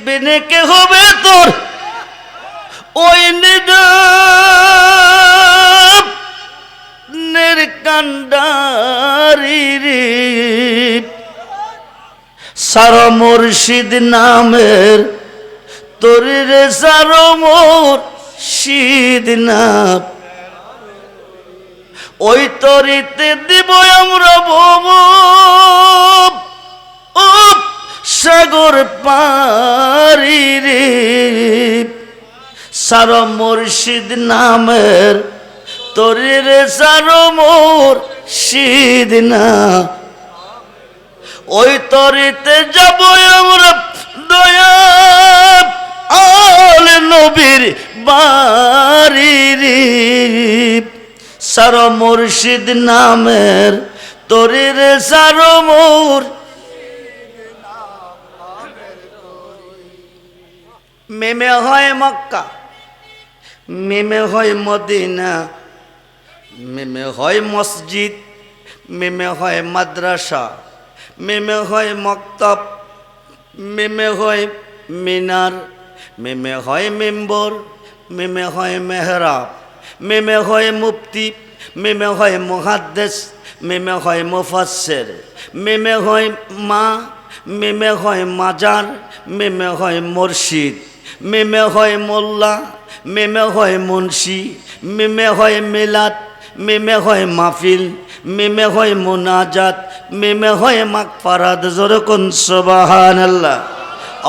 বিনে কে হবে তোর ওই নিডার কান্ডারি রে সার মুর্শিদ নামের তোরে রে সার মুর্শিদ নাম ওই তরিতে দিব আমরা ভব সাগর পারি রে সার মুর্শিদ নামের তোরে রে সার মুর্শিদ নাম ওই তরিতে যাব আমরা দয়া আল নবীর বাড়ি রে সার মুর্শিদ নামের তোরে রে সার মেমে হয় মক্কা মেমে হয় মদিনা মেমে হয় মসজিদ মেমে হয় মাদ্রাসা মেমে হয় মক্তব মেমে হয় মিনার মেমে হয় মেম্বর মেমে হয় মেহরাব মেমে হয় মুফতি মেমে হয় মুহাদ্দিস মেমে হয় মুফাসসির মেমে হয় মা মেমে হয় মাজার মেমে হয় মুর্শিদ মেমে হয় মোল্লা মেমে হয় মুন্সি মেমে হয় মিলাদ মেমে হয় মাহফিল মেমে হয় মুনাজাত মেমে হয় মাগফিরাত জোরে কোন সুবহানাল্লাহ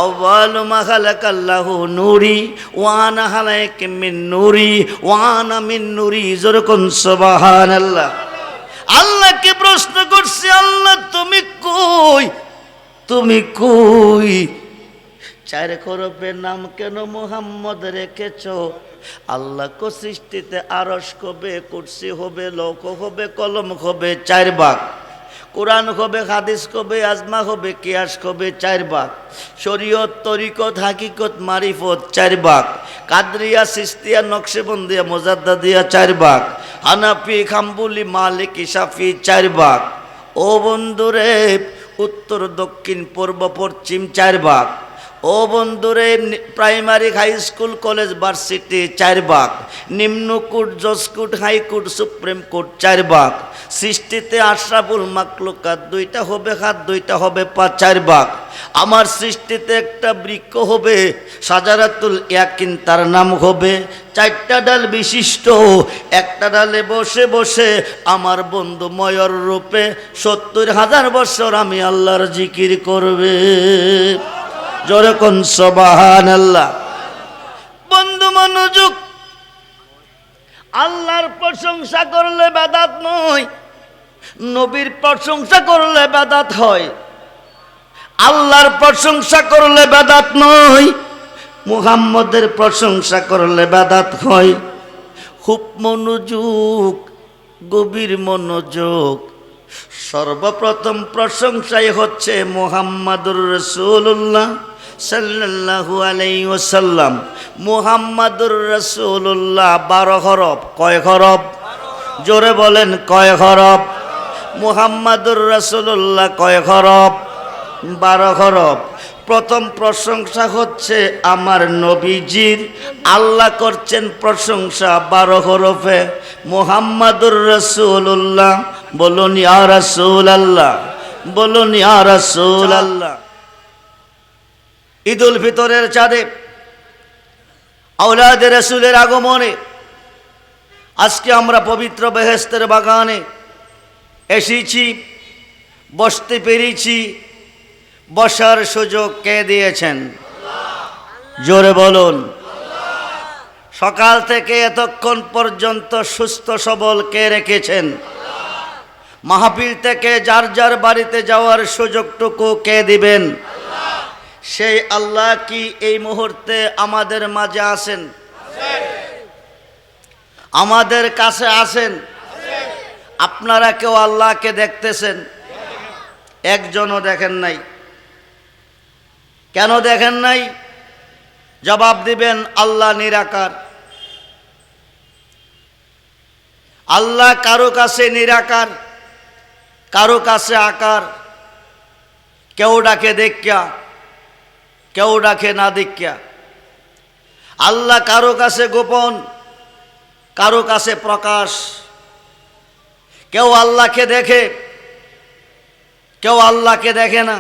আউয়ালু মা খালাকাল্লাহু নূরি ওয়া আনা খালাইকা মিন নূরি ওয়া আনা মিন নূরি জোরে কোন সুবহানাল্লাহ আল্লাহকে প্রশ্ন করছে আল্লাহ তুমি কই চার হরফের নাম কেন মুহাম্মদ রেখেছো আল্লাহ কো সৃষ্টিতে আরশ হবে কুরসি হবে লৌহ হবে কলম হবে চার ভাগ কোরআন হবে হাদিস হবে আজমা হবে কিয়াস হবে চার ভাগ শরীয়ত তরিকত হাকিকত মারিফত চার ভাগ কাদরিয়া সিস্তিয়া নকশবন্দিয়া মুজাদ্দাদিয়া চার ভাগ হানাফি হাম্বলি মালিকি শাফি চার ভাগ ও বন্ধুরে উত্তর দক্ষিণ পূর্ব পশ্চিম চার ভাগ ও বন্ধুরে primary high school college varsity চার ভাগ নিম্নকূট জজকূট হাইকোর্ট সুপ্রিম কোর্ট চার ভাগ সৃষ্টিতে আশরাফুল মাখলুকাত দুইটা হবে হাত দুইটা হবে পা চার ভাগ আমার সৃষ্টিতে একটা বৃক্ষ হবে সাজারাতুল ইয়াকিন তার নাম হবে চারটা ডাল বিশিষ্ট একটা ডালে বসে বসে আমার বন্ধু ময়ূর রূপে ৭০,০০০ বছর আমি আল্লাহর জিকির করবে জোরে কোন সুবহানাল্লাহ বন্ধু মনোযোগ আল্লাহর প্রশংসা করলে বেদাত নয় নবীর প্রশংসা করলে বেদাত হয় আল্লাহর প্রশংসা করলে বেদাত নয় মুহাম্মদের প্রশংসা করলে বেদাত হয় খুব মনোযোগ গভীর মনোযোগ সর্বপ্রথম প্রশংসাই হচ্ছে মুহাম্মাদুর রাসূলুল্লাহ সাল্লাল্লাহু আলাইহি ওয়াসাল্লাম মুহাম্মাদুর রাসূলুল্লাহ 12 হরফ কয় হরফ জোরে বলেন কয় হরফ মুহাম্মাদুর রাসূলুল্লাহ কয় হরফ 12 হরফ প্রথম প্রশংসা হচ্ছে আমার নবীজির আল্লাহ করছেন প্রশংসা 12 হরফে মুহাম্মাদুর রাসূলুল্লাহ বলুন ইয়া রাসূলুল্লাহ বলুন ইয়া রাসূলুল্লাহ ঈদুল ফিতরের চাঁদে আওলাদে রাসূলের আগমনে আজকে আমরা পবিত্র বেহেশতের বাগানে এসেছি বসতে পেরেছি বসার সুযোগ কে দিয়েছেন জোরে বলুন সকাল থেকে এতক্ষণ পর্যন্ত সুস্থ সবল কে রেখেছেন মাহফিল থেকে যার যার বাড়িতে যাওয়ার সুযোগটুকু কে দিবেন সেই আল্লাহ কি এই মুহূর্তে আমাদের মাঝে আছেন আমাদের কাছে আছেন আপনারা কেউ আল্লাহকে দেখতেছেন একজনও দেখেন নাই কেন দেখেন নাই জবাব দিবেন আল্লাহ নিরাকার আল্লাহ কারো কাছে নিরাকার কারো কাছে আকার কেউ ডাকে দেখা কেউ ডাকে না দীক্ষা। আল্লাহ কারো কাছে গোপন, কারো কাছে প্রকাশ। কেউ আল্লাহকে দেখে, কেউ আল্লাহকে দেখে না।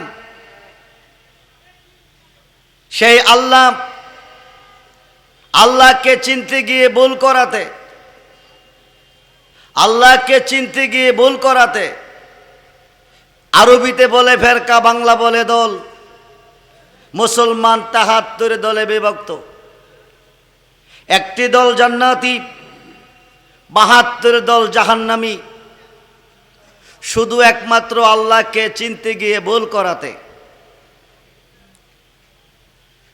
সেই আল্লাহকে চিনতে গিয়ে ভুল করাতে, আল্লাহকে চিনতে গিয়ে ভুল করাতে আরবিতে বলে ফেরকা, বাংলা বলে দল। মুসলমান ৭৩ দলে বিভক্ত। একটি দল জান্নাতি, ৭২ দল জাহান্নামী। শুধু একমাত্র আল্লাহকে চিনতে গিয়ে ভুল করাতে।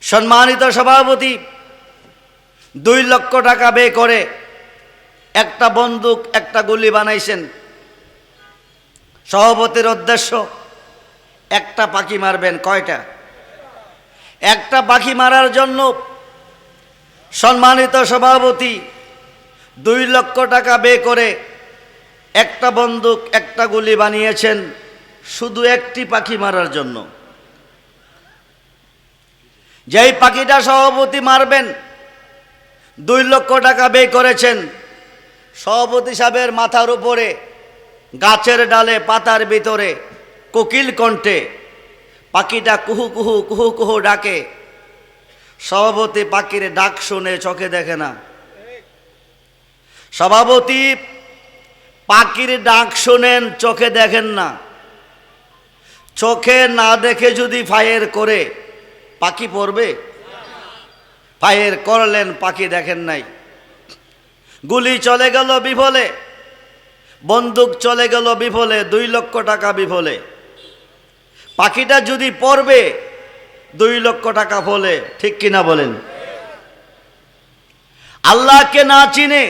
সম্মানিত সভাপতি ২ লক্ষ টাকা ব্যয় করে একটা বন্দুক, একটা গুলি বানাইছেন। সভাপতির উদ্দেশ্য একটা পাখি মারবেন। কয়টা? একটা পাখি মারার জন্য সম্মানিত সভাপতি ২ লক্ষ টাকা ব্যয় করে একটা বন্দুক, একটা গুলি বানিয়েছেন শুধু একটি পাখি মারার জন্য। যেই পাখিটা সভাপতি মারবেন ২ লক্ষ টাকা ব্যয় করেছেন। সভাপতি সাহেবের মাথার উপরে গাছের ডালে, পাতার ভিতরে কোকিল কণ্ঠে পাখিটা কুহু কুহু কুহু কুহু ডাকে। সভাপতি পাখির ডাক শুনে চোখে দেখে না। সভাপতি পাখির ডাক শোনেন, চোখে দেখেন না। চোখে না দেখে যদি ফায়ার করে পাখি পড়বে? ফায়ার করলেন, পাখি দেখেন নাই। গুলি চলে গেল বিফলে, বন্দুক চলে গেল বিফলে, ২ লক্ষ টাকা বিফলে। পাখিটা যদি পড়বে ২ লক্ষ টাকা ফলে। ঠিক কিনা বলেন? আল্লাহকে না চিনে,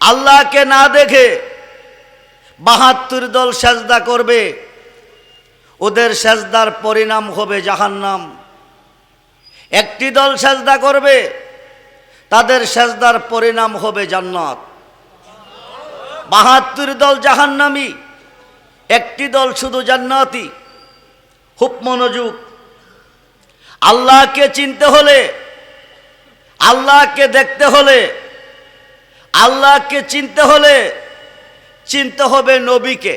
আল্লাহকে না দেখে ৭২ দল সেজদা করবে, ওদের সেজদার পরিণাম হবে জাহান্নাম। একটি দল সেজদা করবে, তাদের সেজদার পরিণাম হবে জান্নাত। ৭২ দল জাহান্নামী, একটি দল শুধু জান্নাতি। খুব মনোযোগ। আল্লাহকে চিনতে হলে, আল্লাহকে দেখতে হলে, আল্লাহকে চিনতে হলে চিনতে হবে নবীকে।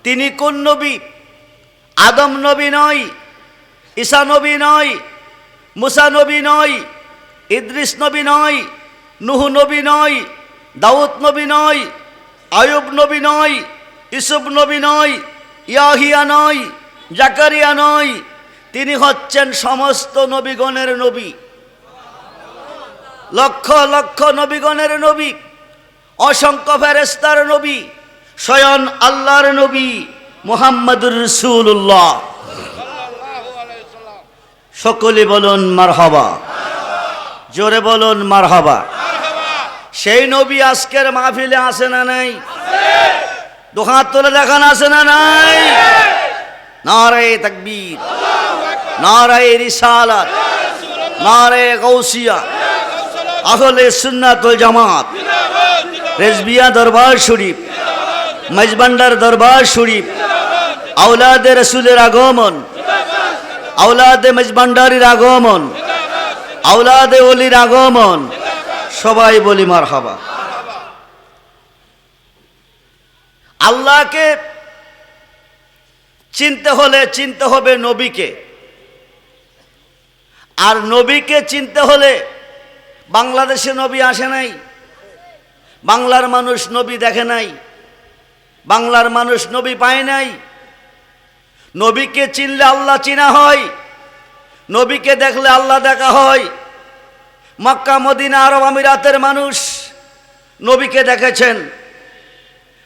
তিনি কোন নবী? আদম নবী নয়, ঈসা নবী নয়, মুসা নবী নয়, ইদ্রিস নবী নয়, নূহ নবী নয়, দাউদ নবী নয়, আয়ুব নবী নয়, ইউসুফ নবী নয়, ইয়াহিয়া নয়, জাকারিয়া নয়। তিনি হচ্ছেন সমস্ত নবীগণের নবী, লক্ষ লক্ষ নবীগণের নবী, অসংখ্য ফেরেশতার নবী, স্বয়ং আল্লাহর নবী মুহাম্মদুর রাসূলুল্লাহ। সকলে বলুন মারহাবা, জোরে বলুন মারহাবা। সেই নবী আজকের মাহফিলে আছে না নাই? দু হাত তুলে দেখান, আছে না নাই? নারায়ে তাকবীর, নারায়ে রিসালাত, নারায়ে গাউসিয়া, আহলে সুন্নাত ওয়াল জামাত, রেজবিয়া দরবার শরীফ, মজবান্ডার দরবার শরীফ, আওলাদে রাসূলের আগমন, আওলাদে মজবান্ডারির আগমন, আওলাদে ওলির আগমন। সবাই বলি মারহাবা। আল্লাহকে চিনতে হলে চিনতে হবে নবীকে। আর নবীকে চিনতে হলে বাংলাদেশে নবী আসে নাই, বাংলার মানুষ নবী দেখে নাই, বাংলার মানুষ নবী পায় নাই। নবীকে চিনলে আল্লাহ চিনা হয়, নবীকে দেখলে আল্লাহ দেখা হয়। মক্কা, মদিনা, আরব আমিরাতের মানুষ নবীকে দেখেছেন,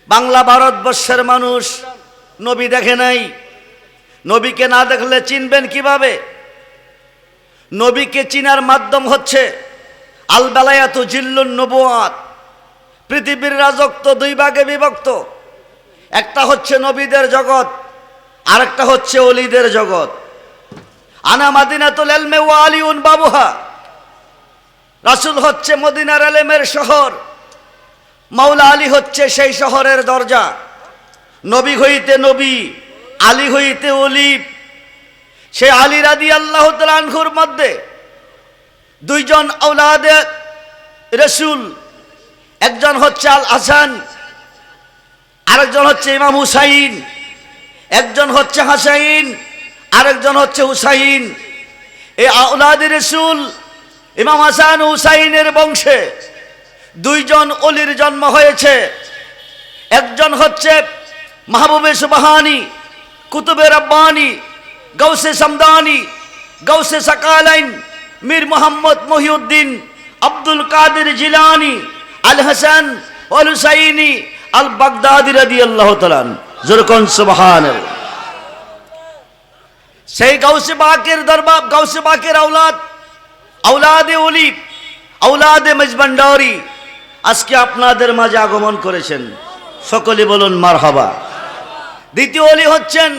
বাংলা ভারতবর্ষের মানুষ নবী দেখে নাই। নবীকে না দেখলে চিনবেন কিভাবে? নবীকে চিনার মাধ্যম হচ্ছে আল বেলায়াতু জিল্লুন নবুয়াত। পৃথিবীর রাজত্ব 2 ভাগে বিভক্ত। একটা হচ্ছে নবীদের জগৎ, আরেকটা হচ্ছে ওলিদের জগৎ। আনা মাদিনাতুল ইলমি ওয়া আলিউন বাবুহা। রাসূল হচ্ছে মদিনার ইলমের শহর, মাওলা আলী হচ্ছে সেই শহরের দরজা। নবী হইতে নবী, আলী হইতে ওলি। সে আলী রাদিয়াল্লাহু তাআলা আনহুর মধ্যে দুইজন আওলাদে রাসূল, একজন হচ্ছে আল হাসান, আরেকজন হচ্ছে ইমাম হুসাইন, একজন হচ্ছে হাসাইন, আরেকজন হচ্ছে হুসাইন। এই আওলাদে রাসূল ইমাম হাসান ও হুসাইনের বংশে দুইজন ওলির জন্ম হয়েছে। একজন হচ্ছে মাহবুবে সুবহানি, কুতুবে রব্বানি, গৌসে সামদানি, গৌসে সাকালাইন, মীর মোহাম্মদ মহিউদ্দিন আব্দুল কাদের জিলানি, আল হাসান ওয়াল হুসাইনি আল বাগদাদি রাদিয়াল্লাহু তাআলা যুরকুন সুবহানাল্লাহ। সেই গৌসে পাকের দরবার, গৌসে পাকের আওলাদ, আওলাদে ওলি, আওলাদে মেজবান্ডারি আজকে আপনাদের মাঝে আগমন করেছেন। সকলে বলুন মারহাবা। দ্বিতীয় ওলি হচ্ছেন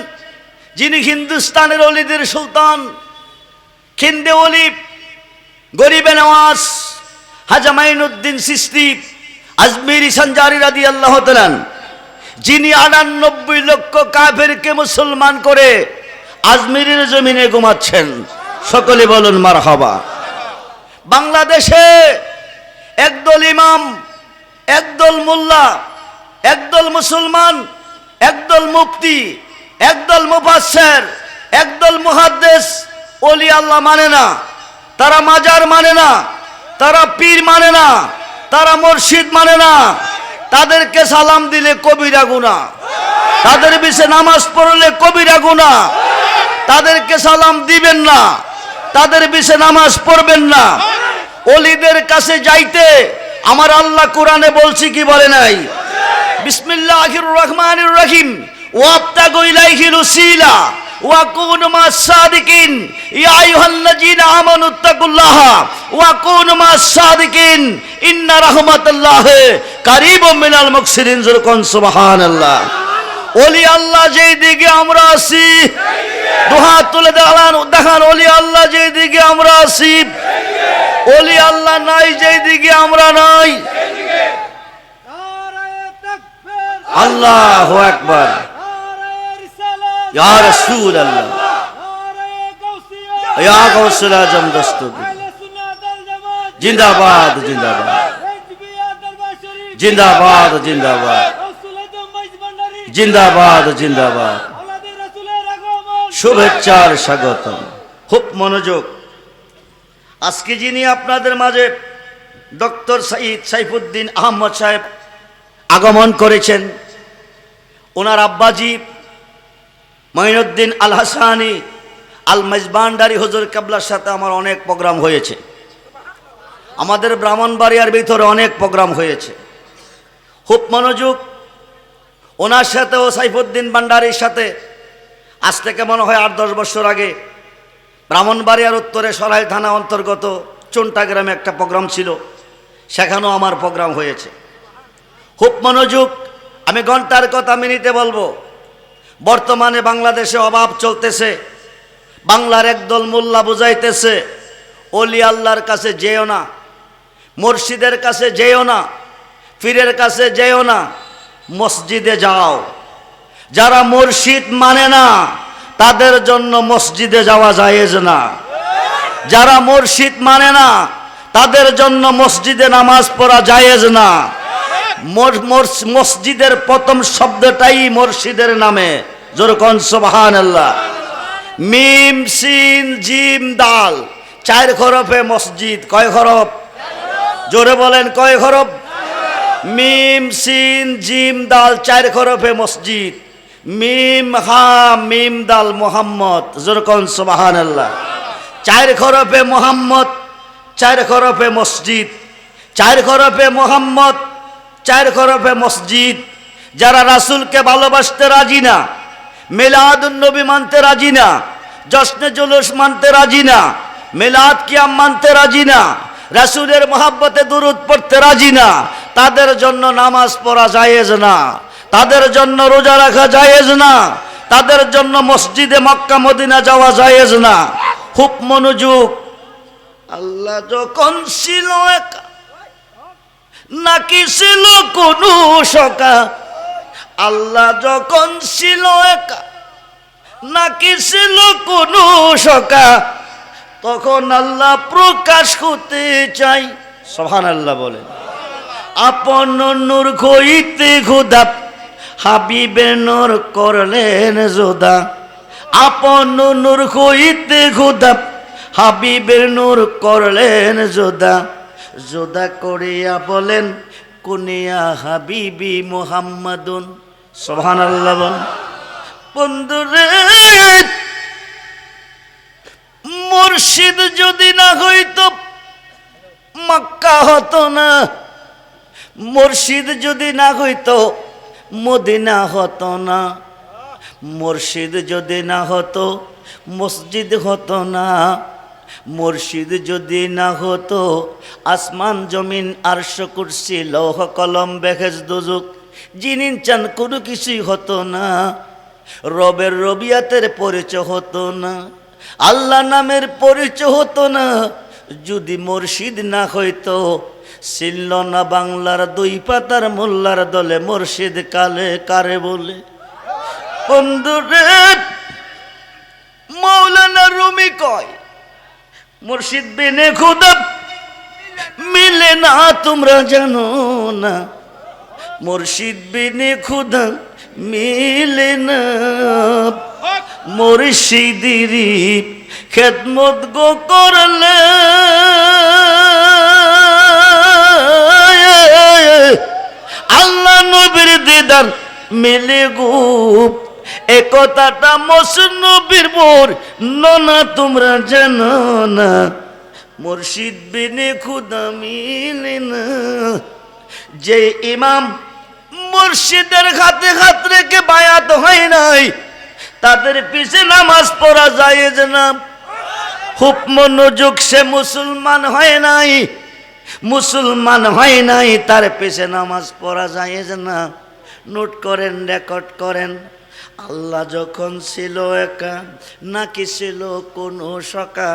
যিনি হিন্দুস্তানের ওলিদের সুলতান, খিন্দে ওলি, গরিবে নওয়াজ হাজা মাইনুদ্দিন চিশতি আজমিরি সঞ্জারি রাদিয়াল্লাহু তাআলা, যিনি ৯৮ লক্ষ কাফেরকে মুসলমান করে আজমিরের জমিনে ঘুমাচ্ছেন। সকলে বলুন মারহাবা। বাংলাদেশে একদল ইমাম, একদল মোল্লা, একদল মুসলমান, একদল মুফতি, একদল মুফাসসির, একদল মুহাদ্দিস ওলি আল্লাহ মানে না, তারা মাজার মানে না, তারা পীর মানে না, তারা মুর্শিদ মানে না। তাদেরকে সালাম দিলে কবিরা গুনাহ, তাদের বিষয়ে নামাজ পড়লে কবিরা গুনাহ। তাদেরকে সালাম দিবেন না, তাদের বিষয়ে নামাজ পড়বেন না। ওলিদের কাছে যাইতে আমার আল্লাহ কোরআনে বলছি কি বলে নাই? বিসমিল্লাহির রহমানির রহিম ওয়াবতাগু ইলাইহিল ওসিলা ওয়া কুনু মাস সাদিকিন ইয়া আইয়ুহাল্লাযীনা আমানু তাকুল্লাহা ওয়া কুনু মাস সাদিকিন ইন্না রাহমাতাল্লাহি কারীবুম মিনাল মুহসিনিন যুরকুন সুবহানাল্লাহ। ওলি আল্লাহ যেই দিকে আমরা আছি, দুহাত তুলে দেখান ওলি আল্লাহ যেই দিকে আমরা আছি, ওলি আল্লাহ নাই যেই দিকে আমরা নাই। আল্লাহু আকবার, ইয়া রাসূলুল্লাহ, ইয়া গাউসুল আজম দস্তগীর জিন্দাবাদ, জিন্দাবাদ, জিন্দাবাদ, জিন্দাবাদ, জিন্দাবাদ, জিন্দাবাদ। শুভেচ্ছার স্বাগতম। খুব মনোযোগ। আজকে যিনি আপনাদের মাঝে ডক্টর সৈয়দ সাইফুদ্দিন আহমদ সাহেব আগমন করেছেন, ওনার আব্বাজি মঈনুদ্দিন আল হাসানি আল মেজবান্ডারি হুজুর কেবলার সাথে আমার অনেক প্রোগ্রাম হয়েছে। আমাদের ব্রাহ্মণবাড়িয়ার ভিতরে অনেক প্রোগ্রাম হয়েছে। খুব মনোযোগ। ওনার সাথে ও সাইফুদ্দিন ভান্ডারির সাথে আজ থেকে মনে হয় ৮-১০ বছর আগে ব্রাহ্মণবাড়িয়ার উত্তরে সরাইল থানা অন্তর্গত চুনটা গ্রামে একটা প্রোগ্রাম ছিল, সেখানেও আমার প্রোগ্রাম হয়েছে। খুব মনোযোগ। আমি ঘন্টার কথা মিনিটে বলবো। বর্তমানে বাংলাদেশে অভাব চলতেছে। বাংলার একদল মোল্লা বুঝাইতেছে ওলি আল্লাহর কাছে যেও না, মুর্শিদের কাছে যেও না, পীরের কাছে যেও না, মসজিদে যাও। যারা মুর্শিদ মানে না তাদের জন্য মসজিদে যাওয়া জায়েজ না। যারা মুর্শিদ মানে না তাদের জন্য মসজিদে নামাজ পড়া জায়েজ না। মসজিদের প্রথম শব্দটাই মুর্শিদের নামে। যুরকুন সুবহানাল্লাহ। মিম সিন জিম দাল 4 হরফে মসজিদ। কয় হরফ? জোরে বলেন, কয় হরফ? মিম সিন জিম দাল 4 হরফে মসজিদ। মিম হা মিম দাল মোহাম্মদ। যুরকুন সুবহানাল্লাহ। 4 হরফে মোহাম্মদ, 4 হরফে মসজিদ। 4 হরফে মোহাম্মদ, 4 হরফে মসজিদ। যারা রাসূলকে ভালোবাসতে রাজি না, মিলাদুন নবী মানতে রাজি না, জশ্নে জুলুস মানতে রাজি না, মিলাদ কিয়াম মানতে রাজি না, রাসূলের মহব্বতে দুরূদ পড়তে রাজি না, তাদের জন্য নামাজ পড়া জায়েজ না, তাদের জন্য রোজা রাখা জায়েজ না, তাদের জন্য মসজিদে মক্কা মদিনা যাওয়া জায়েজ না। খুব মনোযোগ। আল্লাহ যখন ছিল একা, নাকি ছিল কোনো সকা? আল্লাহ যখন ছিল একা, নাকি ছিল কোনো শকা, তখন আল্লাহ প্রকাশ করতে চাই। সুবহানাল্লাহ বলেন। আপন নূর হইতে খোদা হাবিবের নূর করলেন জোদা, আপন নূর হইতে খোদা হাবিবের নূর করলেন জোদা, জোদা করিয়া বলেন কুনিয়া হাবিবি মুহাম্মাদুন। সুবহানাল্লাহ বলেন। বন্ধুরে, মুর্শিদ যদি না হইতো মক্কা হতো না, মুর্শিদ যদি না হইতো মদিনা হতো না, মুর্শিদ যদি না হতো মসজিদ হতো না, মুর্শিদ যদি না হতো আসমান জমিন আরশ কুরসি লৌহ কলম বেহেশত দোজখ জিনিন চান কোনো কিছুই হতো না। রবের রবিয়াতের পরিচয় হতো না, আল্লাহ নামের পরিচয় হতো না। যদি মুর্শিদ না হইতো ছিল না বাংলার দুই পাতার মোল্লার দলে মুর্শিদ কালে কারে বলে। বন্ধুরে, মাওলানা রুমি কয় মুর্শিদ বিনে খুদা মিলে না, তোমরা জানো না মুর্শিদ বিনে খুদা মিলে না। মুর্শিদেরই খেদমত গো করলে আল্লাহ নবীর দিদার মিলে গো, এ কথাটা মসনবীর বোর ননা তোমরা জানো না। মুর্শিদ বিনে খুদা মিলে না। যে ইমাম মুর্শিদের হাতে হাত রেখে বায়াত হয় নাই তাদের পিছে নামাজ পড়া জায়েজ না। খুব মনোযোগ, সে মুসলমান হয় নাই, মুসলমান হয় নাই, তার পিছে নামাজ পড়া জায়েজ না। নোট করেন, রেকর্ড করেন। আল্লাহ যখন ছিল একা, নাকি ছিল কোনো শকা,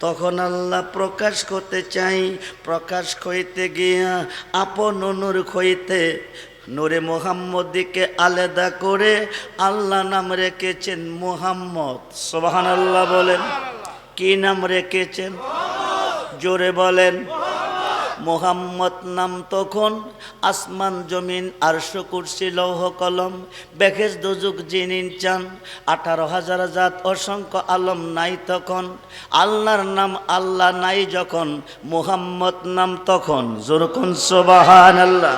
তখন আল্লাহ প্রকাশ করতে চাই। প্রকাশ হইতে গিয়া আপন নূর হইতে নূরে মুহাম্মদকে আলাদা করে আল্লাহ নাম রেখেছেন মুহাম্মদ। সুবহানাল্লাহ বলেন। কি নাম রেখেছেন? জোরে বলেন। মুহাম্মদ নাম তখন আসমান জমিন আরশ কুরসি লৌহ কলম বেহেশত দোজখ জিনিন চান 18,000 জাত অসংখ্য আলম নাই তখন। আল্লাহর নাম আল্লাহ নাই যখন, মুহাম্মদ নাম তখন। জোরকুন সুবহানাল্লাহ।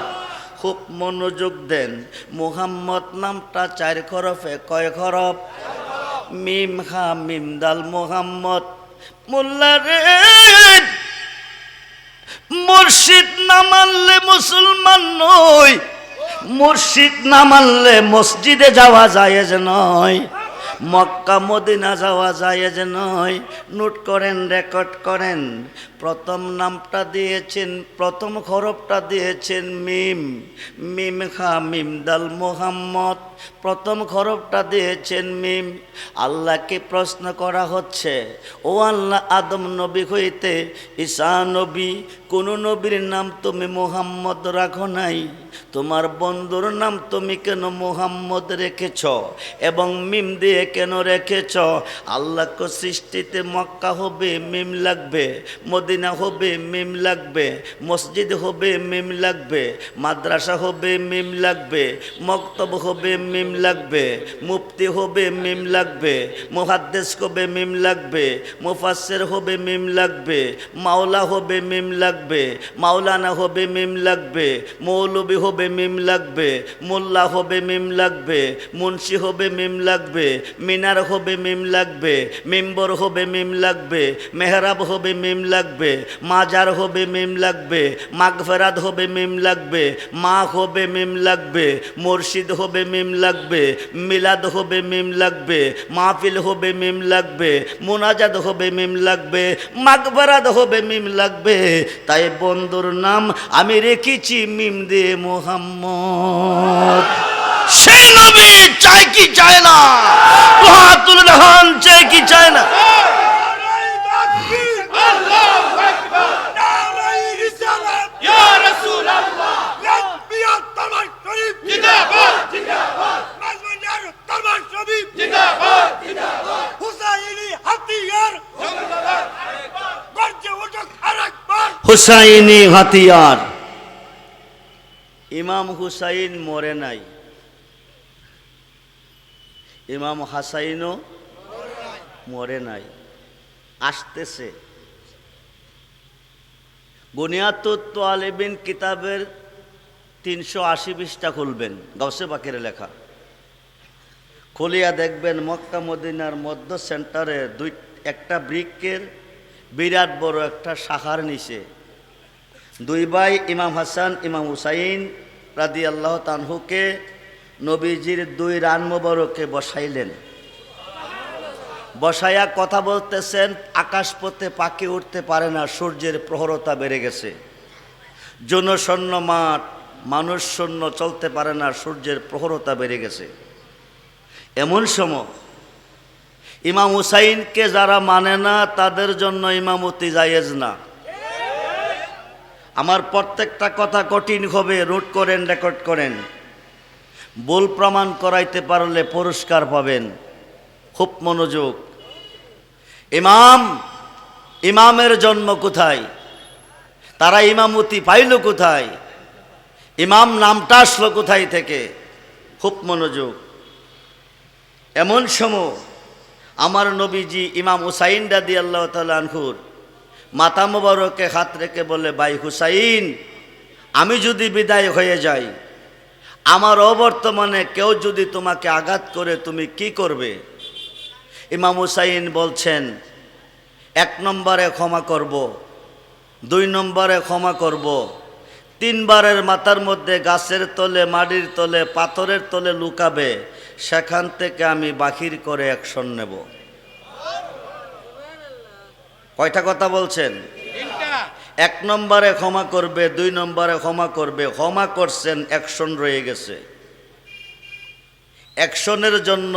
খুব মনোযোগ দেন। মুহাম্মদ নামটা 4 হরফে। কয় হরফ? মিম হা মিম দাল মুহাম্মদ। মোল্লা রে, মুর্শিদ না মানলে মুসলমান নয়, মুর্শিদ না মানলে মসজিদে যাওয়া জায়েজ নয়, মক্কা মদিনা যাওয়া জায়েজ নয়। নোট করেন, রেকর্ড করেন। প্রথম নামটা দিয়েছেন, প্রথম হরফটা দিয়েছেন মিম। মিম খা মিম দাল মুহাম্মদ, প্রথম হরফটা দিয়েছেন মিম। আল্লাহকে প্রশ্ন করা হচ্ছে, ও আল্লাহ, আদম নবী হইতে ঈসা নবী, কোন নবীর নাম তুমি মুহাম্মদ রাখো নাই? তোমার বন্ধুর নাম তুমি কেন মুহাম্মদ রেখেছ এবং মিম দিয়ে কেন রেখেছ? আল্লাহকে সৃষ্টিতে মক্কা হবে মিম লাগবে, মদিনা হবে মিম লাগবে, মসজিদ হবে মিম লাগবে, মাদ্রাসা হবে মিম লাগবে, মক্তব হবে মিম লাগবে, মুফতি হবে মিম লাগবে, মুহাদ্দিস হবে মিম লাগবে, মুফাসসির হবে মিম লাগবে, মাওলা হবে মিম লাগবে, মাওলানা হবে মিম লাগবে, মৌলবী হবে মিম লাগবে, মোল্লা হবে মিম লাগবে, মুন্সি হবে মিম লাগবে, মিনার হবে মিম লাগবে, মিম্বর হবে মিম লাগবে, মেহরাব হবে মিম লাগবে, মাজার হবে মিম লাগবে, মাগফিরাত হবে মিম লাগবে, মা হবে মিম লাগবে, মুর্শিদ হবে মিম লাগবে, মিলাদ হবে মিম লাগবে, মাহফিল হবে মিম লাগবে, মুনাজাত হবে মিম লাগবে, মাগফিরাত হবে মিম লাগবে। তাই বন্ধুর নাম আমি রেখেছি মিম দিয়ে মুহাম্মদ। সেই নবী চাই কি চায় না? হাতুল হান চাই কি চায় না? হুসাইনি হাতিয়ার। ইমাম হুসাইন মরে নাই, ইমাম হাসাইনও মরে নাই, আসতেছে। বুনিয়াতুত তালিবিন কিতাবের 380 পৃষ্ঠা খুলবেন, গাউসে পাকের লেখা। খুলিয়া দেখবেন মক্কা মদিনার মধ্য সেন্টারে একটা বৃক্ষের বিরাট বড় একটা শাখার নিচে দুই ভাই ইমাম হাসান ইমাম হুসাইন রাদিয়াল্লাহু তাআলাকে নবীজির দুই রান মোবারকে বসাইলেন। বসায়া কথা বলতেছেন, আকাশপথে পাখি উঠতে পারে না, সূর্যের প্রখরতা বেড়ে গেছে। জনশূন্য মাঠ, মানুষ শূন্য, চলতে পারে না, সূর্যের প্রখরতা বেড়ে গেছে। এমন সময় ইমাম হুসাইনকে যারা মানে না তাদের জন্য ইমামতি জায়েজ না। আমার প্রত্যেকটা কথা কঠিন হবে, নোট করেন, রেকর্ড করেন। ভুল প্রমাণ করাইতে পারলে পুরস্কার পাবেন। খুব মনোযোগ। ইমামের জন্ম কোথায়? তারা ইমামতি পাইল কোথায়? ইমাম নামটা আসলো কোথায় থেকে? খুব মনোযোগ। এমন সময় আমার নবীজি ইমাম হুসাইন রাদিয়াল্লাহু তাআলা আনহুর মাথা মোবারকে হাত রেখে বলে, ভাই হুসাইন, আমি যদি বিদায় হয়ে যাই, আমার অবর্তমানে কেউ যদি তোমাকে আঘাত করে তুমি কি করবে? ইমাম হুসাইন বলছেন, 1 নম্বরে ক্ষমা করব, 2 নম্বরে ক্ষমা করব, 3 বারের মাথার মধ্যে গাছের তলে, মাটির তলে, পাথরের তলে লুকাবে, সেখান থেকে আমি বাহির করে অ্যাকশন নেব। কয়টা কথা বলছেন? 1 নম্বরে ক্ষমা করবে, 2 নম্বরে ক্ষমা করবে। ক্ষমা করছেন, অ্যাকশন রয়ে গেছে। অ্যাকশনের জন্য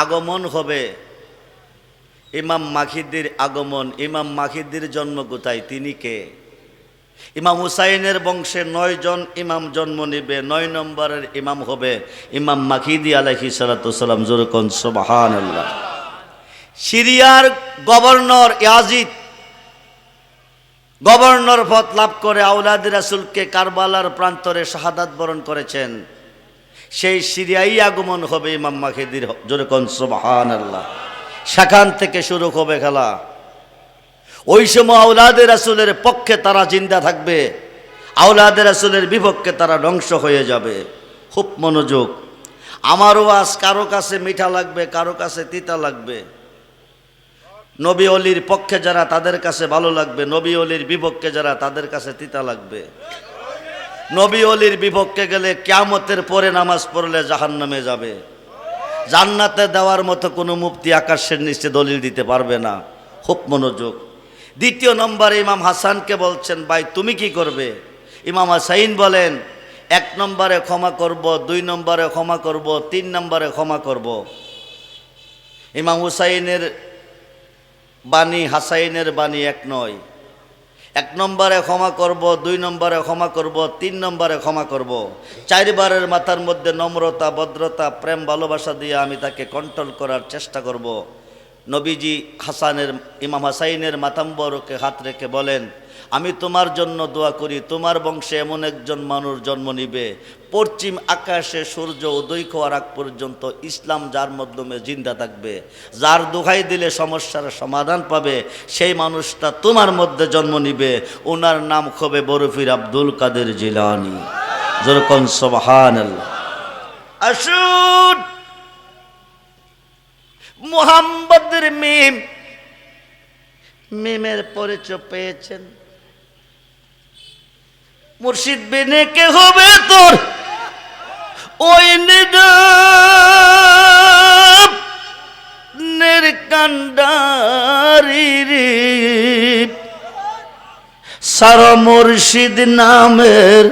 আগমন হবে ইমাম মাহিদির আগমন। ইমাম মাহিদির জন্ম কোথায়? তিনি কে? ইমাম হুসাইনের বংশে 9 জন ইমাম জন্ম নিবে, 9 নম্বরের ইমাম হবে ইমাম মাহিদি আলাইহিস সালাতু ওয়াসসালাম। জোরে কোন সুবহানাল্লাহ। সিরিয়ার গভর্নর ইয়াজিদ গভর্নর পদ লাভ করে আওলাদ রাসূলকে কারবালার প্রান্তরে শাহাদাত বরণ করেছেন। সেই সিরিয়াই আগমন হবে ইমাম মাহিদির। জোরে কোন সুবহানাল্লাহ। সেখান থেকে শুরু হবে খেলা। ওই সময় আওলাদ রাসূলের পক্ষে তারা জিন্দা থাকবে, আওলাদ রাসূলের বিপক্ষে তারা ধ্বংস হয়ে যাবে। খুব মনোযোগ। আমার ওয়াজ কারো কাছে মিঠা লাগবে, কারো কাছে তিতা লাগবে। নবী ওলির পক্ষে যারা তাদের কাছে ভালো লাগবে, নবী ওলির বিপক্ষে যারা তাদের কাছে তিতা লাগবে। নবী ওলির বিপক্ষে গেলে কিয়ামতের পরে নামাজ পড়লে জাহান্নামে যাবে। জান্নাতে দেওয়ার মতো কোনো মুফতি আকাশের নিচে দলিল দিতে পারবে না। খুব মনোযোগ। 2 নম্বরে ইমাম হাসানকে বলছেন, ভাই তুমি কি করবে? ইমাম হুসাইন বলেন, 1 নম্বরে ক্ষমা করব, 2 নম্বরে ক্ষমা করব, 3 নম্বরে ক্ষমা করব। ইমাম হুসাইনের বাণী হাসাইনের বাণী এক নয়। 1 নম্বরে ক্ষমা করব, 2 নম্বরে ক্ষমা করব, 3 নম্বরে ক্ষমা করব। 4 বারের মাথার মধ্যে নম্রতা, ভদ্রতা, প্রেম, ভালোবাসা দিয়ে আমি তাকে কন্ট্রোল করার চেষ্টা করব। নবীজি ইমাম হাসাইনের মাথা মোবারকে হাত রেখে বলেন, আমি তোমার জন্য দোয়া করি, তোমার বংশে এমন একজন মানুষ জন্ম নিবে, পশ্চিম আকাশে সূর্য উদয় হওয়ার আগ পর্যন্ত ইসলাম যার মাধ্যমে জিন্দা থাকবে, যার দোহাই দিলে সমস্যার সমাধান পাবে, সেই মানুষটা তোমার মধ্যে জন্ম নিবে। ওনার নাম হবে বরফির আব্দুল কাদের জিলানী। যেরকম সুবহানাল্লাহ। আসুন, মুহাম্মদের মিমের পরিচয় পেয়েছেন। মুর্শিদ বিনে কে হবে তোর ওই নিডানের কান্ডারি রে, সারো মুর্শিদ নামের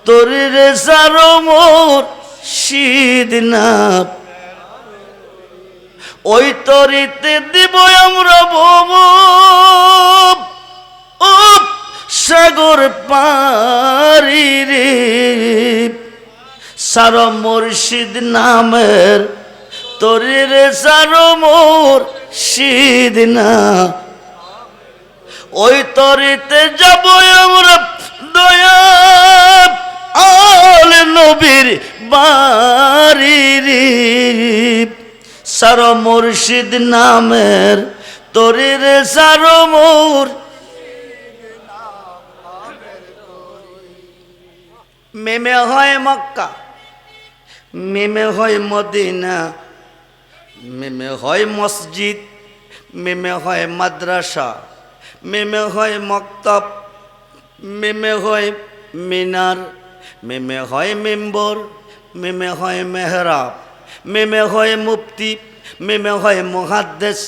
তোর রে, সারো মুর্শিদ নাম, ওই তরিতে দিব আমরা সাগর পারি রে, সারো মুর্শিদ নামের তোরে রে, সারো মুর্শিদ না, ওই তরিতে যাব আমরা দয়া আল নবীর বাড়ির সার মুর্শিদ নামের তরির সার মোর মেমে হয় মক্কা, মেমে হয় মদিনা, মেমে হয় মসজিদ, মেমে হয় মাদ্রাসা, মেমে হয় মক্তব, মেমে হয় মিনার, মেমে হয় মেম্বর, মেমে হয় মেহরাব, মেমে হয় মুফতি, মেমে হয় মুহাদ্দিস,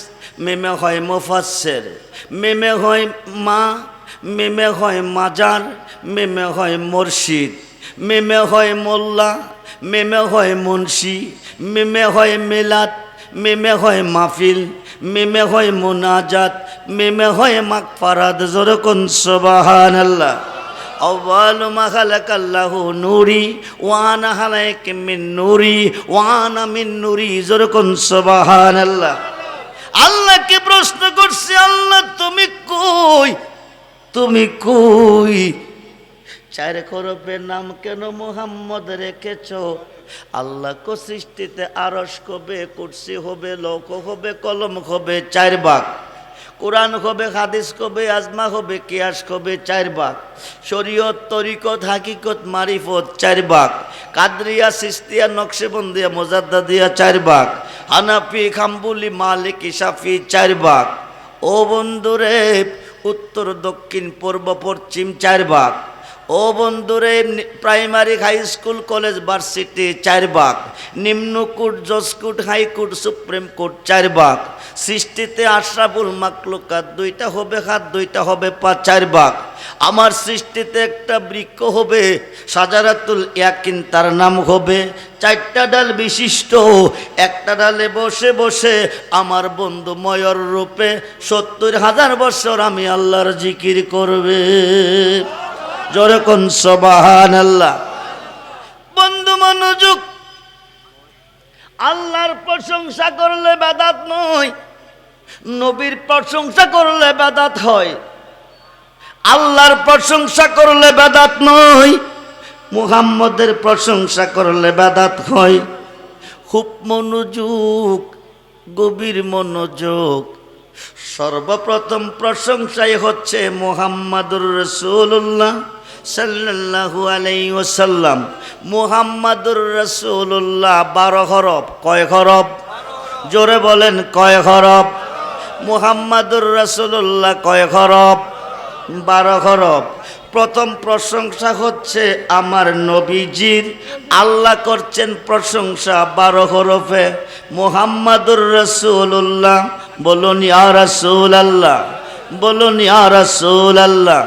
মেমে হয় মুফাসসির, মেমে হয় মা, মেমে হয় মাজার, মেমে হয় মুর্শিদ, মেমে হয় মোল্লা, মেমে হয় মুন্সি, মেমে হয় মিলাদ, মেমে হয় মাহফিল, মেমে হয় মুনাজাত, মেমে হয় মাগফিরাত। জোরে কোন সুবহানাল্লাহ। আউয়ালু মা খালাকাল্লাহু নূরি ওয়া আনা খালাইকা মিন নূরি ওয়া আনা মিন নূরি। জোরে কোন সুবহানাল্লাহ। আল্লাহকে প্রশ্ন করছে, আল্লাহ তুমি কই, তুমি কই? চার হরফের নাম কেন মুহাম্মদ রেখেছ? আল্লাহ কো সৃষ্টিতে আরশ কবে, কুরসি হবে, লৌহ হবে, কলম হবে, 4 ভাগ। কোরআন হবে, হাদিস হবে, আজমা হবে, কিয়াস হবে, 4 ভাগ। শরীয়ত, তরিকত, হাকিকত, মারিফত, 4 ভাগ। কাদরিয়া, সিস্তিয়া, নকশবন্দিয়া, মুজাদ্দাদিয়া, 4 ভাগ। হানাফি, হাম্বলি, মালিকি, শাফি, 4 ভাগ। ও বন্ধুরে, উত্তর, দক্ষিণ, পূর্ব, পশ্চিম, 4 ভাগ। ও বন্ধুরে, primary, high school, college, varsity, 4 ভাগ। নিম্ন কোর্ট, জজ কোর্ট, হাইকোর্ট, সুপ্রিম কোর্ট, 4 ভাগ। সৃষ্টিতে আশরাফুল মাখলুকাত, 2টা হবে হাত, 2টা হবে পা, 4 ভাগ। আমার সৃষ্টিতে একটা বৃক্ষ হবে, সাজারাতুল ইয়াকিন তার নাম হবে। 4টা ডাল বিশিষ্ট, একটা ডালে বসে বসে আমার বন্ধু ময়ূর রূপে 70,000 বছর আমি আল্লাহর জিকির করবে। জোরে কোন সুবহানাল্লাহ। বন্ধু মনোযোগ, আল্লাহর প্রশংসা করলে বেদাত নয়, নবীর প্রশংসা করলে বেদাত হয়। আল্লাহর প্রশংসা করলে বেদাত নয়, মুহাম্মদের প্রশংসা করলে বেদাত হয়। খুব মনোযোগ, গভীর মনোযোগ। সর্বপ্রথম প্রশংসাই হচ্ছে মুহাম্মাদুর রাসূলুল্লাহ সাল্লাল্লাহু আলাইহি ওয়াসাল্লাম। মুহাম্মাদুর রাসূলুল্লাহ 12 হরফ। কয় হরফ? জোরে বলেন, কয় হরফ? মুহাম্মাদুর রাসূলুল্লাহ কয় হরফ? 12 হরফ। প্রথম প্রশংসা হচ্ছে আমার নবীজির, আল্লাহ করছেন প্রশংসা 12 হরফে। মুহাম্মাদুর রাসূলুল্লাহ, বলুন ইয়া রাসূলুল্লাহ, বলুন ইয়া রাসূলুল্লাহ।